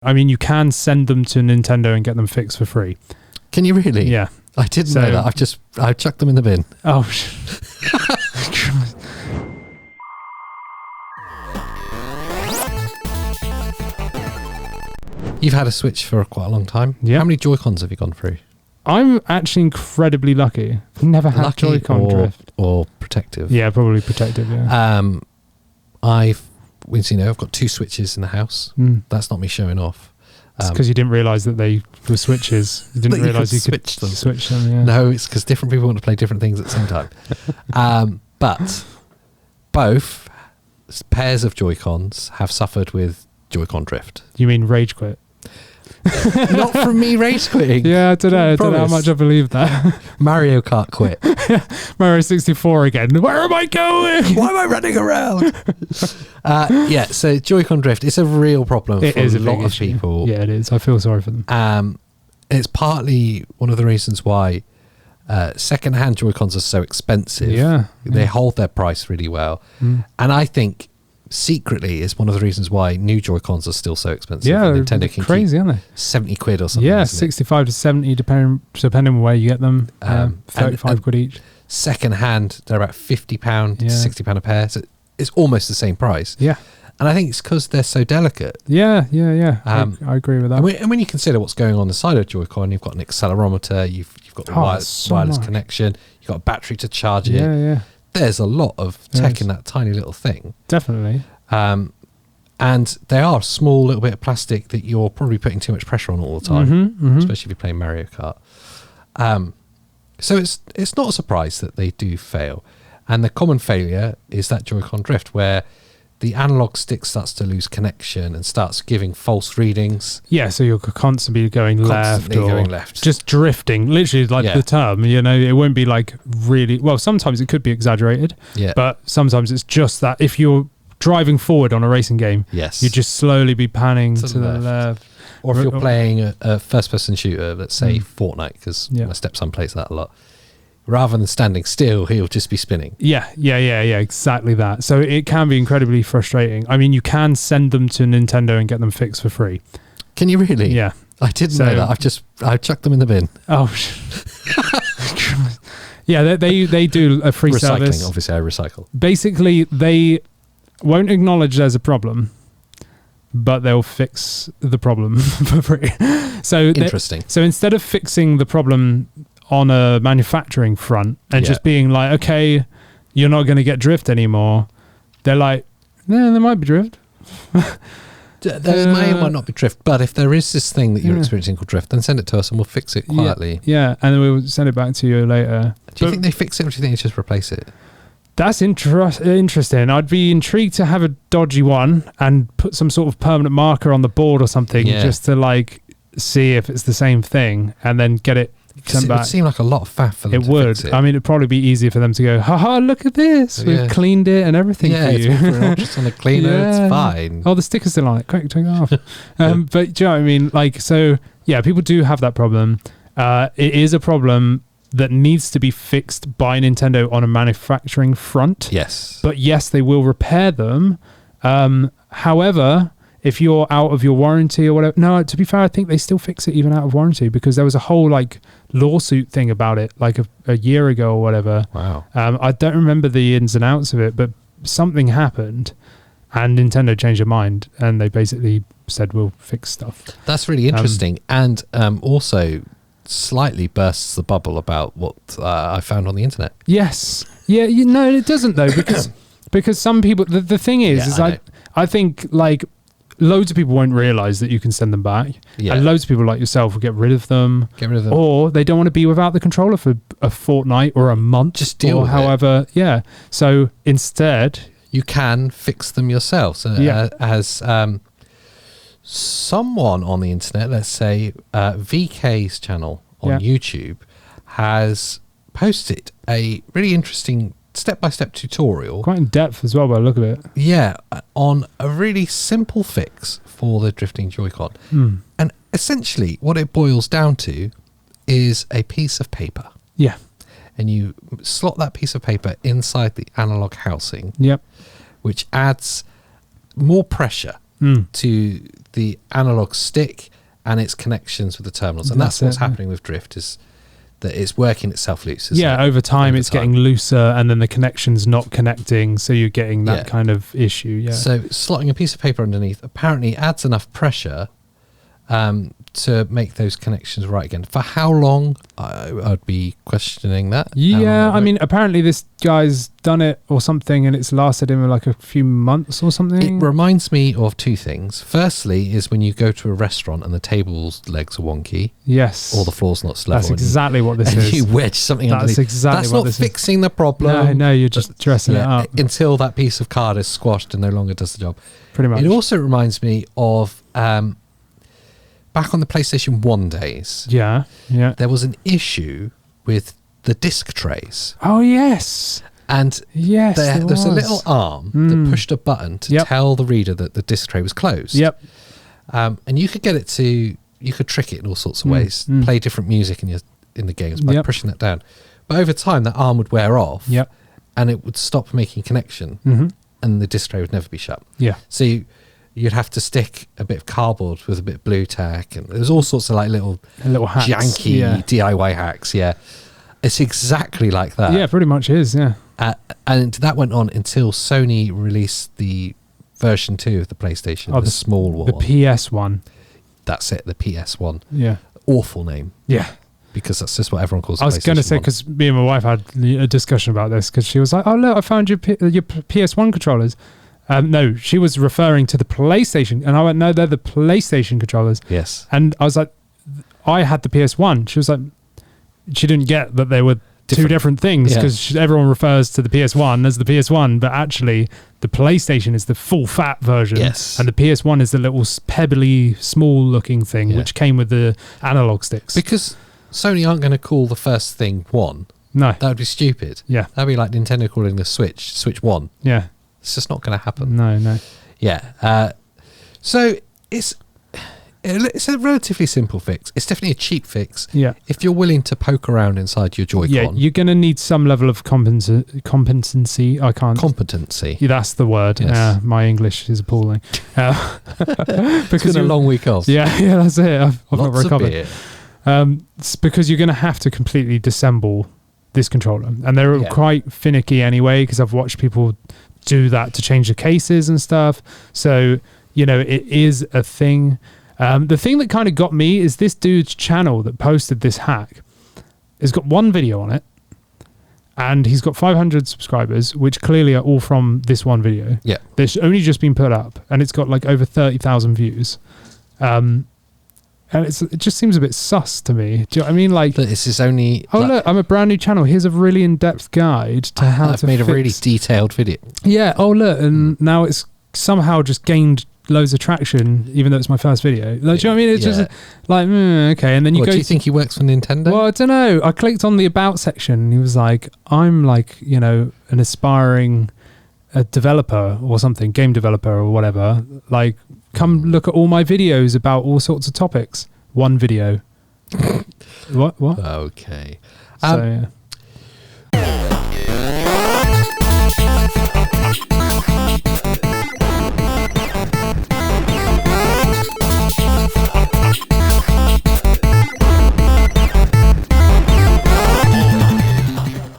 I mean, you can send them to Nintendo and get them fixed for free. Can you really? Yeah. I didn't know that. I've chucked them in the bin. Oh, You've had a Switch for quite a long time. Yeah. How many JoyCons have you gone through? I'm actually incredibly lucky. I've never had JoyCon drift. Or protective. Yeah, probably protective, yeah. I've got 2 Switches in the house. That's not me showing off. It's because you didn't realise that they were switches. You didn't realise you could switch them. Yeah. No, it's because different people want to play different things at the same time. But both pairs of Joy-Cons have suffered with Joy-Con drift. You mean rage quit? Not from me rage quitting. Yeah, I don't know how much I believe that. Mario Kart quit. Mario 64 again. Where am I going? Why am I running around? So Joy-Con drift, it's a real problem for a lot of people. Yeah, it is. I feel sorry for them. It's partly one of the reasons why second-hand Joy-Cons are so expensive. Yeah. They hold their price really well. And I think secretly is one of the reasons why new Joy-Cons are still so expensive. Yeah, Nintendo can crazy, aren't they? 70 quid or something. Yeah, 65 to 70 depending on where you get them. 35 quid each. Second hand, they're about £50 to £60 a pair. So it's almost the same price. Yeah. And I think it's because they're so delicate. Yeah. I agree with that. And when you consider what's going on inside of Joy-Con, you've got an accelerometer, you've got the wireless connection, you've got a battery to charge it. Yeah. There's a lot of tech in that tiny little thing. Definitely. And they are a small little bit of plastic that you're probably putting too much pressure on all the time, especially if you're playing Mario Kart. So it's not a surprise that they do fail. And the common failure is that Joy-Con drift, where the analog stick starts to lose connection and starts giving false readings. Yeah, so you're constantly going left. Just drifting, literally the term, it won't be like really, well, sometimes it could be exaggerated, but sometimes it's just that if you're driving forward on a racing game, you just slowly be panning to the left. Or if you're playing a first-person shooter, let's say Fortnite, because my stepson plays that a lot, rather than standing still, he'll just be spinning. Yeah, exactly that. So it can be incredibly frustrating. I mean, you can send them to Nintendo and get them fixed for free. Can you really? Yeah. I didn't know that. I've chucked them in the bin. Oh, yeah, they do a free service. Obviously, I recycle. Basically, they won't acknowledge there's a problem, but they'll fix the problem for free. So interesting. So instead of fixing the problem on a manufacturing front and just being like, okay, you're not going to get drift anymore, they're like, no, there might be drift. There may or might not be drift, but if there is this thing that you're experiencing called drift, then send it to us and we'll fix it quietly. Yeah, and then we'll send it back to you later. Do you think they fix it, or do you think they just replace it? That's interesting. I'd be intrigued to have a dodgy one and put some sort of permanent marker on the board or something just to see if it's the same thing and then get it sent back. It would seem like a lot of faff for them to fix it. I mean, it'd probably be easier for them to go, haha, look at this. We've cleaned it and everything for you. Yeah, it's on the cleaner. It's fine. Oh, the sticker's still on it. Quick, take it off. But do you know what I mean? People do have that problem. It is a problem that needs to be fixed by Nintendo on a manufacturing front. Yes. But yes, they will repair them. However, if you're out of your warranty or whatever, no, to be fair, I think they still fix it even out of warranty, because there was a whole lawsuit thing about it a year ago or whatever. Wow. I don't remember the ins and outs of it, but something happened and Nintendo changed their mind and they basically said, we'll fix stuff. That's really interesting. And also slightly bursts the bubble about what I found on the internet. Yes. Yeah, it doesn't though, because some people, the thing is I think loads of people won't realize that you can send them back. Yeah. And loads of people like yourself will get rid of them. Or they don't want to be without the controller for a fortnight or a month. Just deal with however. It. Yeah. So instead, you can fix them yourself. As someone on the internet, let's say VK's channel on YouTube, has posted a really interesting step-by-step tutorial, quite in depth as well by the look of it, on a really simple fix for the drifting Joy-Con. And essentially what it boils down to is a piece of paper, and you slot that piece of paper inside the analog housing, which adds more pressure to the analog stick and its connections with the terminals. And that's what's happening with drift, is that it's working itself loose. Over time it's getting looser, and then the connection's not connecting, so you're getting that kind of issue. So slotting a piece of paper underneath apparently adds enough pressure to make those connections right again. For how long? I'd be questioning that. Yeah, I mean, apparently this guy's done it or something, and it's lasted him like a few months or something. It reminds me of two things. Firstly is when you go to a restaurant and the table's legs are wonky. Yes. Or the floor's not level. That's exactly what this is. You wedge something underneath. That's exactly what this is. That's not fixing the problem. No, you're just dressing it up. Until that piece of card is squashed and no longer does the job. Pretty much. It also reminds me of... back on the PlayStation 1 days, there was an issue with the disc trays. Oh, yes. And there's a little arm that pushed a button to tell the reader that the disc tray was closed. Yep. And you could get it to, you could trick it in all sorts of ways, play different music in the games by pushing that down. But over time, that arm would wear off and it would stop making connection and the disc tray would never be shut. Yeah. So you'd have to stick a bit of cardboard with a bit of blue tack, and there's all sorts of like little hacks, janky DIY hacks. Yeah, it's exactly like that. Yeah, pretty much is. Yeah, and that went on until Sony released the version 2 of the PlayStation, the small one, the PS one. That's it, the PS one. Yeah, awful name. Yeah. Because that's just what everyone calls it. I was going to say, because me and my wife had a discussion about this, because she was like, "Oh look, I found your PS1 controllers." No, she was referring to the PlayStation, and I went, "No, they're the PlayStation controllers." Yes. And I was like, "I had the PS1." She was like, she didn't get that they were two different things, because everyone refers to the PS1 as the PS1, but actually the PlayStation is the full fat version. Yes. And the PS1 is the little pebbly, small looking thing, which came with the analog sticks. Because Sony aren't going to call the first thing 1. No. That would be stupid. Yeah. That would be like Nintendo calling the Switch 1. Yeah. It's just not going to happen. No. Yeah. So it's a relatively simple fix. It's definitely a cheap fix. Yeah. If you're willing to poke around inside your JoyCon. Yeah, you're going to need some level of competency. Competency. Yeah, that's the word. Yes. My English is appalling. Because it's been a long week off. Yeah, that's it. I've not recovered. It's because you're going to have to completely disassemble this controller, and they're quite finicky anyway, because I've watched people do that to change the cases and stuff. So it is a thing. The thing that kind of got me is this dude's channel that posted this hack has got one video on it, and he's got 500 subscribers, which clearly are all from this one video. Yeah, that's only just been put up, and it's got like over 30,000 views. And it just seems a bit sus to me. Do you know what I mean? Like, this is only... look, I'm a brand new channel. Here's a really in-depth guide to how to I've made a really detailed video. Yeah. Oh, look. And now it's somehow just gained loads of traction, even though it's my first video. Like, do you know what I mean? It's just like, okay. And then you go... Do you think he works for Nintendo? Well, I don't know. I clicked on the About section, and he was like, I'm like, an aspiring developer or something, game developer or whatever. Like... Come look at all my videos about all sorts of topics. One video. What? Okay. So,